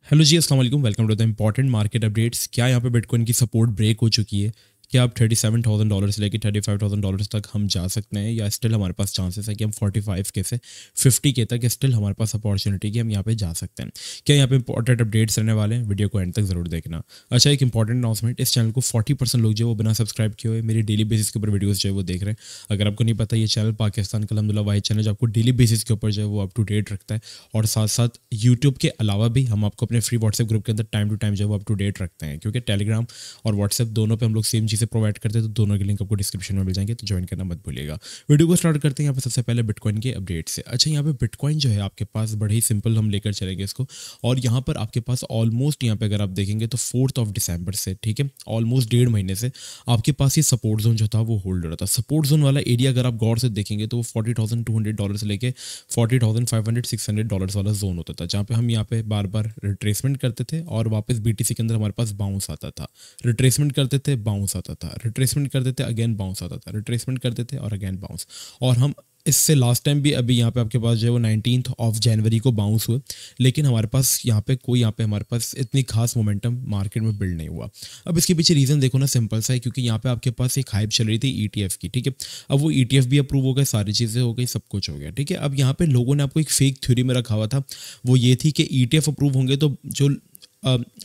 Hello ji, अस्सलाम वालेकुम। Welcome to the important market updates. क्या यहाँ पे बिटकॉइन की सपोर्ट ब्रेक हो चुकी है? क्या अब $37,000 से लेकर $35,000 तक हम जा सकते हैं, या स्टिल हमारे पास चांसेस है कि हम 45 के से 50 के तक स्टिल हमारे पास अपॉर्चुनिटी कि हम यहाँ पे जा सकते हैं? क्या यहाँ पे इंपॉर्टेंट अपडेट्स रहने वाले हैं? वीडियो को एंड तक जरूर देखना। अच्छा, एक इंपॉर्टेंट अनाउंसमेंट, इस चैनल को 40% लोग जो है वो बिना सब्सक्राइब किए हुए मेरी डेली बेसिस के ऊपर वीडियोस जो है वो देख रहे हैं। अगर आपको नहीं पता, ये चैनल पाकिस्तान का अल्हम्दुलिल्लाह वाहिद चैनल जो आपको डेली बेसिस के ऊपर जो है वो अप टू डेट रखता है, और साथ साथ यूट्यूब के अलावा भी हम आपको अपने फ्री व्हाट्सएप ग्रुप के अंदर टाइम टू टाइम जो है वो अप टू डेट रखते हैं, क्योंकि टेलीग्राम और व्हाट्सएप दोनों पे हम लोग सेम चीज़ें प्रोवाइड करते हैं। तो दोनों के लिंक आपको डिस्क्रिप्शन में मिल जाएंगे, तो ज्वाइन करना मत भूलिएगा। वीडियो को स्टार्ट करते हैं यहाँ पे सबसे पहले बिटकॉइन के अपडेट से। अच्छा, यहाँ पे बिटकॉइन जो है आपके पास बड़े ही सिंपल हम लेकर चलेंगे इसको, और यहाँ पर आपके पास ऑलमोस्ट यहाँ पे अगर आप देखेंगे तो 4 दिसंबर से, ठीक है, ऑलमोस्ट 1.5 महीने से आपके पास ये सपोर्ट जोन जो था वो होल्ड हो रहा था। सपोर्ट जोन वाला एरिया अगर आप गौर से देखेंगे तो वो $40,200 से लेके $40,500-600 वाला जोन होता था, जहाँ पे हम यहाँ पे बार बार रिट्रेसमेंट करते थे और वापस बीटीसी के अंदर हमारे पास बाउंस आता था। रिट्रेसमेंट करते थे, बाउंस आता था, रिट्रेसमेंट करते थे, अगेन बाउंस आता था, रिट्रेसमेंट करते थे और अगेन बाउंस। और हम इससे लास्ट टाइम भी अभी यहाँ पे आपके पास जो है वो 19 जनवरी को बाउंस हुए, लेकिन हमारे पास यहाँ पे हमारे पास इतनी खास मोमेंटम मार्केट में बिल्ड नहीं हुआ। अब इसके पीछे रीज़न देखो ना, सिंपल सा है, क्योंकि यहाँ पे आपके पास एक हाइप चल रही थी ईटीएफ की, ठीक है। अब वो ईटीएफ भी अप्रूव हो गए, सारी चीज़ें हो गई, सब कुछ हो गया, ठीक है। अब यहाँ पे लोगों ने आपको एक फेक थ्योरी में रखा हुआ था, वो ये थी कि ईटीएफ अप्रूव होंगे तो जो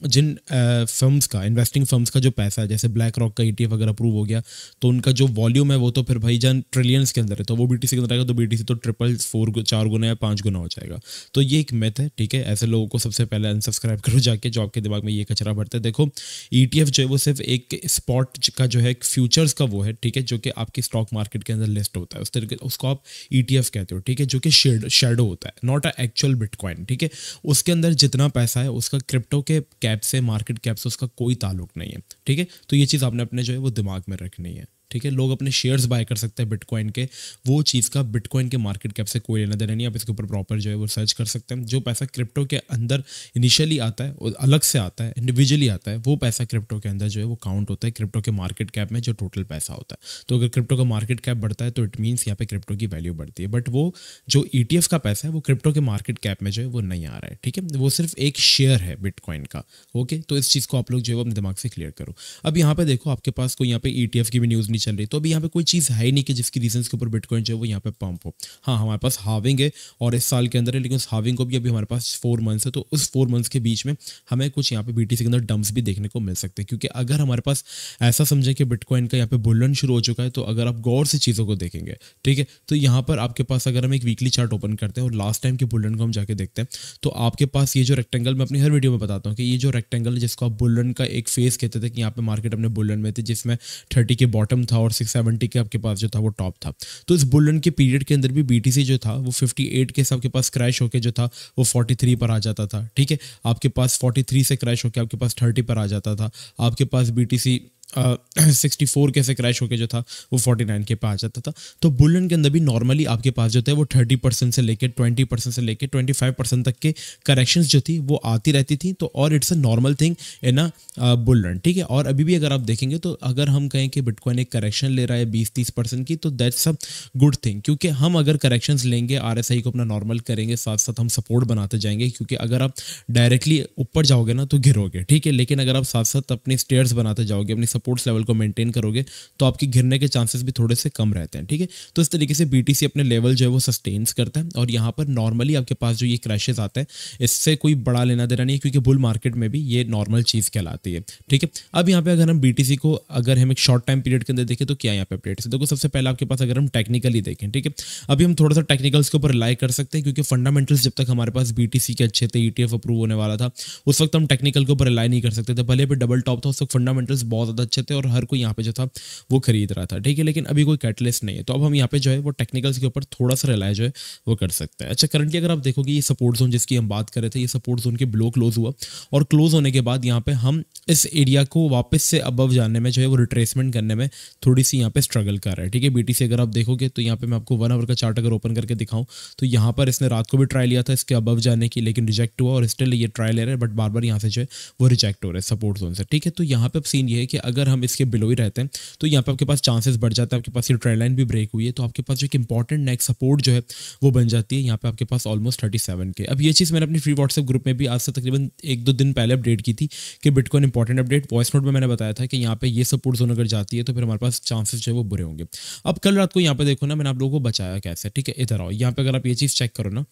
जिन फर्म्स का, इन्वेस्टिंग फर्म्स का जो पैसा है, जैसे ब्लैक रॉक का ईटीएफ अगर अप्रूव हो गया तो उनका जो वॉल्यूम है वो तो फिर भाई जान ट्रिलियंस के अंदर है, तो वो बीटीसी के अंदर आएगा तो बीटीसी तो 4 गुना या 5 गुना हो जाएगा। तो ये एक मिथ है, ठीक है। ऐसे लोगों को सबसे पहले अनसब्सक्राइब करो जाके, जो आपके दिमाग में ये कचरा भरते हैं। देखो, ईटीएफ जो है वो सिर्फ एक स्पॉट का जो है फ्यूचर्स का वो है, ठीक है, जो कि आपकी स्टॉक मार्केट के अंदर लिस्ट होता है, उस तरीके उसको आप ईटीएफ कहते हो, ठीक है, जो कि शेडो होता है, नॉट अ एक्चुअल बिटकॉइन, ठीक है। उसके अंदर जितना पैसा है उसका क्रिप्टो के कैप से, मार्केट कैप से उसका कोई ताल्लुक नहीं है, ठीक है। तो ये चीज़ आपने अपने जो है वो दिमाग में रखनी है, ठीक है। लोग अपने शेयर्स बाय कर सकते हैं बिटकॉइन के, वो चीज़ का बिटकॉइन के मार्केट कैप से कोई लेना देना नहीं। आप इसके ऊपर प्रॉपर जो है वो सर्च कर सकते हैं। जो पैसा क्रिप्टो के अंदर इनिशियली आता है, वो अलग से आता है, इंडिविजुअली आता है, वो पैसा क्रिप्टो के अंदर जो है वो काउंट होता है क्रिप्टो के मार्केट कैप में, जो टोटल पैसा होता है। तो अगर क्रिप्टो का मार्केट कैप बढ़ता है तो इट मीन्स यहाँ पे क्रिप्टो की वैल्यू बढ़ती है, बट वो जो ईटीएफ का पैसा है वो क्रिप्टो के मार्केट कैप में जो है वो नहीं आ रहा है, ठीक है। वो सिर्फ एक शेयर है बिटकॉइन का, ओके। तो इस चीज़ को आप लोग जो है अपने दिमाग से क्लियर करो। अब यहाँ पे देखो, आपके पास कोई यहाँ पे ईटीएफ की भी न्यूज़ नहीं चल रही, तो अभी यहाँ पे कोई चीज़ है ही नहीं कि जिसकी रीजंस के ऊपर बिटकॉइन जो है वो यहाँ पे पंप हो। हाँ, हमारे पास हाविंग है और इस साल के अंदर है, लेकिन उस हाविंग को भी अभी हमारे पास 4 मंथ्स है, तो उस 4 मंथ्स के बीच में हमें कुछ यहाँ पे बीटीसी के अंदर डंप्स भी देखने को मिल सकते हैं। क्योंकि अगर हमारे पास ऐसा समझे कि बिटकॉइन का यहाँ पे बुलन शुरू हो चुका है, तो अगर आप गौर से चीज़ों को देखेंगे, ठीक है, तो यहाँ पर आपके पास अगर हम एक वीकली चार्ट ओपन करते हैं और लास्ट टाइम के बुलन को हम जाके देखते हैं, तो आपके पास ये जो रेक्टेंगल, मैं अपनी हर वीडियो में बताता हूँ कि ये जो रेक्टेंगल है जिसको आप बुलन का एक फेस कहते थे, कि यहाँ पे मार्केट अपने बुलन में थी, जिसमें 30 के बॉटम था और 670 के आपके पास जो था वो टॉप था। तो इस बुलन के पीरियड के अंदर भी बीटीसी जो था वो 58 के सबके पास क्रैश होके जो था वो 43 पर आ जाता था, ठीक है। आपके पास 43 से क्रैश होके आपके पास 30 पर आ जाता था। आपके पास बीटीसी 64 के से क्रैश होके जो था वो 49 के पे आ जाता था। तो बुलन के अंदर भी नॉर्मली आपके पास जो थे वो 30% से लेके 20% से लेके 25% तक के करेक्शंस जो थी वो आती रहती थी। तो और it's a normal thing in a बुलन, ठीक है। और अभी भी अगर आप देखेंगे तो अगर हम कहें कि बिटकॉइन एक करेक्शन ले रहा है 20-30% की, तो दैट्स अ गुड थिंग, क्योंकि हम अगर करेक्शंस लेंगे, आरएसआई को अपना नॉर्मल करेंगे, साथ साथ हम सपोर्ट बनाते जाएंगे, क्योंकि अगर आप डायरेक्टली ऊपर जाओगे ना तो गिरोगे, ठीक है। लेकिन अगर आप साथ साथ अपने स्टेयर्स बनाते जाओगे, अपनी सपोर्ट्स लेवल को मेंटेन करोगे, तो आपके गिरने के चांसेस भी थोड़े से कम रहते हैं, ठीक है। तो इस तरीके से बीटीसी अपने लेवल जो है वो सस्टेन्स करता है, और यहाँ पर नॉर्मली आपके पास जो ये क्रैशेस आते हैं, इससे कोई बड़ा लेना देना नहीं है, क्योंकि बुल मार्केट में भी ये नॉर्मल चीज़ कहलाती है, ठीक है। अब यहाँ पे अगर हम बीटीसी को अगर हम एक शॉर्ट टाइम पीरियड के अंदर देखें तो क्या यहाँ पे अपडेट्स है, देखो सबसे पहले आपके पास अगर हम टेक्निकली देखें, ठीक है, अभी हम थोड़ा सा टेक्निकल्स के ऊपर रिलाई कर सकते हैं, क्योंकि फंडामेंटल्स जब तक हमारे पास बीटीसी के अच्छे थे, ईटीएफ अप्रूव होने वाला था, उस वक्त हम टेक्निकल के ऊपर रिलाई नहीं कर सकते थे। भले पे डबल टॉप था, उस वक्त फंडामेंटल्स बहुत ज़्यादा अच्छे थे और हर कोई यहाँ पे जो था वो खरीद रहा था, ठीक है। लेकिन अभी कोई कैटलिस्ट नहीं है, तो अब हम यहाँ पे जो है वो टेक्निकल्स के ऊपर थोड़ा सा रिलाई जो है वो कर सकते हैं। अच्छा, करंटली अगर आप देखोगे ये सपोर्ट जोन जिसकी हम बात कर रहे थे, ये सपोर्ट जोन के बिलो क्लोज हुआ, और क्लोज होने के बाद यहाँ पे हम इस एरिया को वापस से अबव जाने में जो है वो रिट्रेसमेंट करने में थोड़ी सी यहाँ पे स्ट्रगल कर रहा है, ठीक है। बीटीसी अगर आप देखोगे तो यहाँ पे मैं आपको 1 आवर का चार्ट अगर ओपन करके दिखाऊं, तो यहाँ पर इसने रात को भी ट्राई लिया था इसके अबव जाने की, लेकिन रिजेक्ट हुआ, और स्टिल ये ट्राई ले रहा है, बट बार बार यहाँ से जो है वो रिजेक्ट हो रहा है सपोर्ट जोन से, ठीक है। तो यहाँ पे अब सीन ये है कि अगर अगर हम इसके बिलो ही रहते हैं तो यहाँ पे आपके पास चांसेस बढ़ जाता है, आपके पास ये ट्रेंड लाइन भी ब्रेक हुई है तो आपके पास जो एक इंपॉर्टेंट नेक्स्ट सपोर्ट जो है वो बन जाती है यहाँ पे आपके पास ऑलमोस्ट 37 के। अब ये चीज़ मैंने अपनी फ्री व्हाट्सएप ग्रुप में भी आज से तकरीबन 1-2 दिन पहले अपडेट की थी कि bitcoin important update. Voice note में मैंने बताया था कि यहाँ पे ये सपोर्ट जोन अगर जाती है तो फिर हमारे पास चांसेस जो है वो बुरे होंगे। अब कल रात को यहाँ पे देखो ना, मैंने आप लोगों को बचाया कैसे, ठीक है, इधर आओ, यहाँ पे अगर आप ये चीज़ चेक करो ना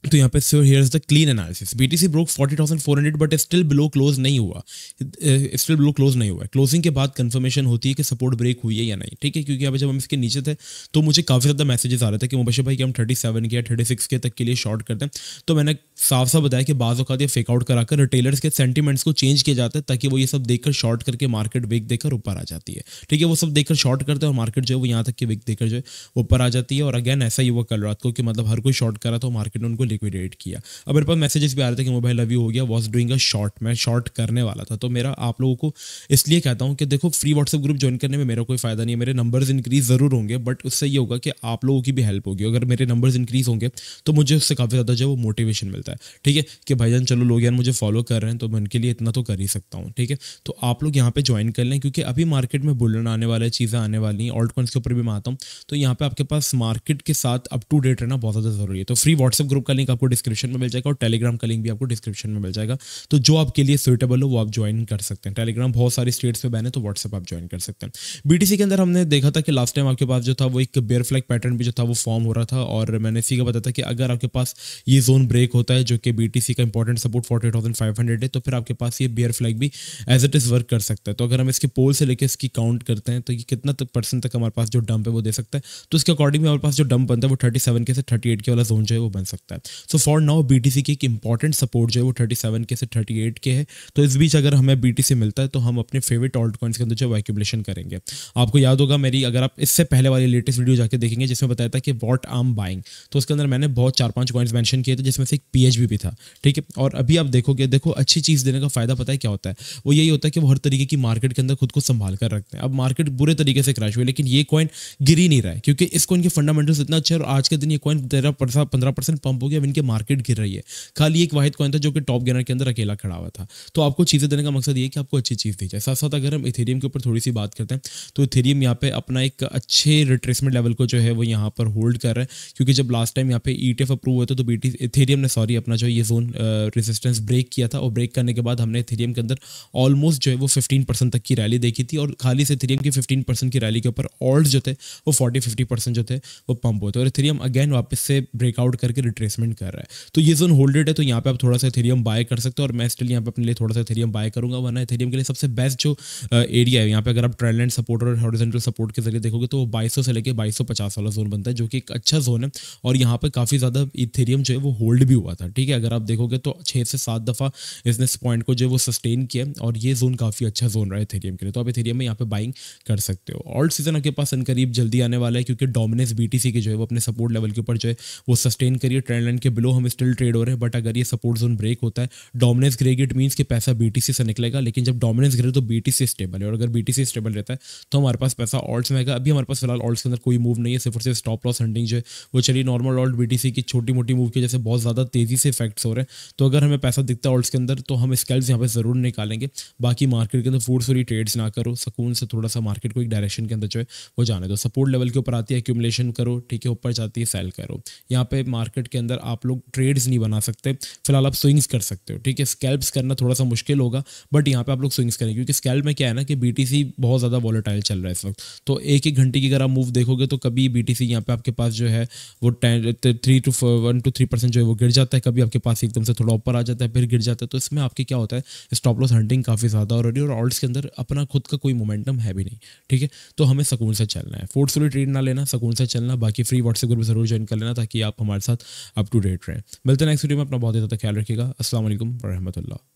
तो यहाँ पे so here is the clean analysis. BTC broke 40,400 but still below close नहीं हुआ, स्टिल बिलो क्लोज नहीं हुआ है। क्लोजिंग के बाद कंफर्मेशन होती है कि सपोर्ट ब्रेक हुई है या नहीं, ठीक है, क्योंकि यहाँ पे जब हम इसके नीचे थे तो मुझे काफ़ी ज़्यादा मैसेजेस आ रहे थे कि मुबशर भाई कि हम 37 के या 36 के तक के लिए शॉर्ट करते हैं। तो मैंने साफ साफ बताया कि बाज़ औक़ात ये फेक आउट कराकर रिटेलर्स के सेंटीमेंट्स को चेंज किया जाता है ताकि वो ये सब देखकर शॉर्ट करके मार्केट विक देकर ऊपर आ जाती है, ठीक है, वो सब देखकर शॉर्ट करते हैं और मार्केट जो है वो यहाँ तक कि विक देकर जो है ऊपर आ जाती है। और अगेन ऐसा ही हुआ कल रात को कि मतलब हर कोई शॉर्ट करा तो मार्केट ने उनको लिक्विडेट किया। अब मेरे पास मैसेजेस भी आ रहे थे कि मोबाइल अभी हो गया, वॉज डूइंग अ शॉर्ट, मैं शॉर्ट करने वाला था। तो मेरा आप लोगों को इसलिए कहता हूँ कि देखो फ्री व्हाट्सएप ग्रुप ज्वाइन करने में मेरा कोई फायदा नहीं है, मेरे नंबर्स इंक्रीज ज़रूर होंगे बट उससे ये होगा कि आप लोगों की भी हेल्प होगी। अगर मेरे नंबर्स इंक्रीज होंगे तो मुझे उससे काफ़ी ज़्यादा जो है वो मोटिवेशन मिलता है, ठीक है, कि भाईजान चलो लोग यार मुझे फॉलो कर रहे हैं तो मैं उनके लिए इतना तो कर ही सकता हूँ, ठीक है। तो आप लोग यहाँ पे ज्वाइन कर लें क्योंकि अभी मार्केट में बुलन आने वाला है, चीज़ें आने वाली हैं, ऑल्ट कॉइन्स के ऊपर भी मैं आता हूँ। तो यहाँ पे आपके पास मार्केट के साथ अप टू डेट रहना बहुत ज़्यादा ज़रूरी है। तो फ्री व्हाट्सएप ग्रुप का लिंक आपको डिस्क्रिप्शन में मिल जाएगा और टेलीग्राम का लिंक भी आपको डिस्क्रिप्शन में मिल जाएगा। तो जो आपके लिए सुटेबल हो वो आप ज्वाइन कर सकते हैं। टेलीग्राम बहुत सारी स्टेट्स पे बैन है तो व्हाट्सएप आप ज्वाइन कर सकते हैं। बीटीसी के अंदर हमने देखा था कि लास्ट टाइम आपके पास जो था वो एक बेयर फ्लैग पैटर्न भी जो था वो फॉर्म हो रहा था और मैंने इसी का बताया था कि अगर आपके पास ये जोन ब्रेक होता है जो कि बीटीसी का इंपॉर्टेंट सपोर्ट 48,500 है तो फिर आपके पास ये बेयर फ्लैग भी एज इट इज़ वर्क कर सकता है। तो अगर हम इसके पोल से लेकर इसकी काउंट करते हैं तो ये कितना परसेंट तक हमारे पास जो डंप है वो दे सकता है। तो इसके अकॉर्डिंग हमारे पास जो डंप बनता है वो 37 के से 38 के वाला जोन जो है वो बन सकता है। सो फॉर नाउ बीटीसी की एक इंपॉर्टेंट सपोर्ट जो है वो 37 के से 38 के है। तो इस बीच अगर हमें बीटीसी मिलता है तो हम अपने फेवरेट ऑल्ट कॉइन्स के अंदर जो है एक्यूमुलेशन करेंगे। आपको याद होगा मेरी, अगर आप इससे पहले वाली लेटेस्ट वीडियो जाके देखेंगे जिसमें बताया था कि व्हाट आई एम बाइंग, तो उसके अंदर मैंने बहुत 4-5 कॉइन्स मेंशन किए थे जिसमें से एक पीएचबी भी था, ठीक है। और अभी आप देखोगे, देखो अच्छी चीज़ देने का फायदा पता है क्या होता है, वो यही होता है कि वो हर तरीके की मार्केट के अंदर खुद को संभाल कर रखते हैं। अब मार्केट बुरे तरीके से क्रैश हुई लेकिन ये कॉइन गिर ही नहीं रहा है क्योंकि इस कॉइन के फंडामेंटल्स इतना अच्छे और आज के दिन ये कॉइन 13-15% पंप हो गया, इनके मार्केट गिर रही है। खाली एक वाहिद कॉइन था जो कि टॉप गेनर के अंदर अकेला खड़ा हुआ था। तो आपको चीज़ें देने का मकसद ये है कि आपको अच्छी चीज़ दी जाए। साथ साथ अगर हम इथेरियम के ऊपर थोड़ी सी बात करते हैं तो इथेरियम यहाँ पे अपना एक अच्छे रिट्रेसमेंट लेवल को जो है वो यहाँ पर होल्ड कर रहा है क्योंकि जब लास्ट टाइम यहाँ पे ईटीएफ अप्रूव हुआ था तो इथेरियम ने अपना जो ये जोन रेजिस्टेंस ब्रेक किया था और ब्रेक करने के बाद हमने इथेरियम के अंदर ऑलमोस्ट जो है वो 15% तक की रैली देखी थी और खाली से इथेरियम की 15% की रैली के ऊपर ऑल्ट जो थे वो 40-50% जो थे वो पंप होते और इथेरियम अगेन वापस से ब्रेकआउट करके रिट्रेसमेंट कर रहा है। तो ये जोन होल्डेड है तो यहाँ पे आप थोड़ा सा इथेरियम बाय कर सकते हो और मैं स्टिल यहाँ पे अपने लिए थोड़ा सा इथेरियम बाय करूंगा। वरना इथेरियम के लिए सबसे बेस्ट जो एरिया है यहाँ पे अगर आप ट्रेंड लाइन सपोर्ट और हॉरिजॉन्टल सपोर्ट के जरिए देखोगे तो वो 2200 से लेकर 2250 वाला जोन बनता है जो कि एक अच्छा जोन है और यहाँ पे काफ़ी ज़्यादा इथेरियम जो है वो होल्ड भी हुआ था, ठीक है। अगर आप देखोगे तो 6 से 7 दफ़ा इसने इस पॉइंट को जो है वो सस्टेन किया और ये जोन काफ़ी अच्छा जोन रहा है इथेरियम के लिए। तो आप इथेरियम में यहाँ पे बाइंग कर सकते हो। ऑल्ट सीजन आपके पास करीब जल्दी आने वाला है क्योंकि डोमिनेंस बीटीसी के जो है वो अपने सपोर्ट लेवल के ऊपर जो है वो सस्टेन करिए। ट्रेंड लाइन के बिलो हम स्टिल ट्रेड हो रहे हैं बट अगर ये सपोर्ट जोन ब्रेक होता है, डोमिनेंस गिरेगी, इट मीन्स कि पैसा बीटीसी से निकलेगा। लेकिन जब डोमिनेंस गिरे तो बीटीसी स्टेबल है और अगर बीटीसी स्टेबल रहता है तो हमारे पास पैसा ऑल्ट्स में आएगा। अभी हमारे पास फिलहाल ऑल्ट्स के अंदर कोई मूव नहीं है, सिर्फ और सिर्फ स्टॉप लॉस हंटिंग जो है वो चलिए। नॉर्मल ऑल्ट बीटीसी की छोटी मोटी मूव की जैसे बहुत ज़्यादा तेज़ी से इफेक्ट्स हो रहे हैं। तो अगर हमें पैसा दिखता है ऑल्ट्स के अंदर तो हम स्कैल्प्स यहाँ पे ज़रूर निकालेंगे। बाकी मार्केट के अंदर फोर्सफुली ट्रेड्स ना करो, सुकून से थोड़ा सा मार्केट को एक डायरेक्शन के अंदर जो है वो जाने दो। सपोर्ट लेवल के ऊपर आती है एक्यूमुलेशन करो, ठीक है, ऊपर जाती है सेल करो। यहाँ पे मार्केट के अंदर आप लोग ट्रेड्स नहीं बना सकते, फिलहाल आप स्विंग्स कर सकते हो, ठीक है। स्कैल्प्स करना थोड़ा सा मुश्किल होगा बट यहाँ पे आप लोग स्विंग्स करें क्योंकि स्कैल्प में क्या है ना कि बीटीसी बहुत ज़्यादा वॉलेटाइल चल रहा है इस वक्त। तो एक घंटे की अगर आप मूव देखोगे तो कभी बीटीसी यहाँ पे आपके पास जो है वो 1-3% जो है वो गिर जाता है, कभी आपके पास एकदम से थोड़ा ऊपर आ जाता है फिर गिर जाता है। तो इसमें आपके क्या होता है, स्टॉप लॉस हंटिंग काफ़ी ज़्यादा हो रही है और ऑल्ट्स के अंदर अपना खुद का कोई मोमेंटम है भी नहीं, ठीक है। तो हमें सुकून से चलना है, फोर्सफुली ट्रेड ना लेना, सुकून से चलना। बाकी फ्री व्हाट्सएप ग्रुप जरूर ज्वाइन कर लेना ताकि आप हमारे साथ अप टू डेट रहें। मिलते हैं नेक्स्ट वीडियो में, अपना बहुत ही ज़्यादा ख्याल रखिएगा। अस्सलाम वालेकुम व रहमतुल्लाह।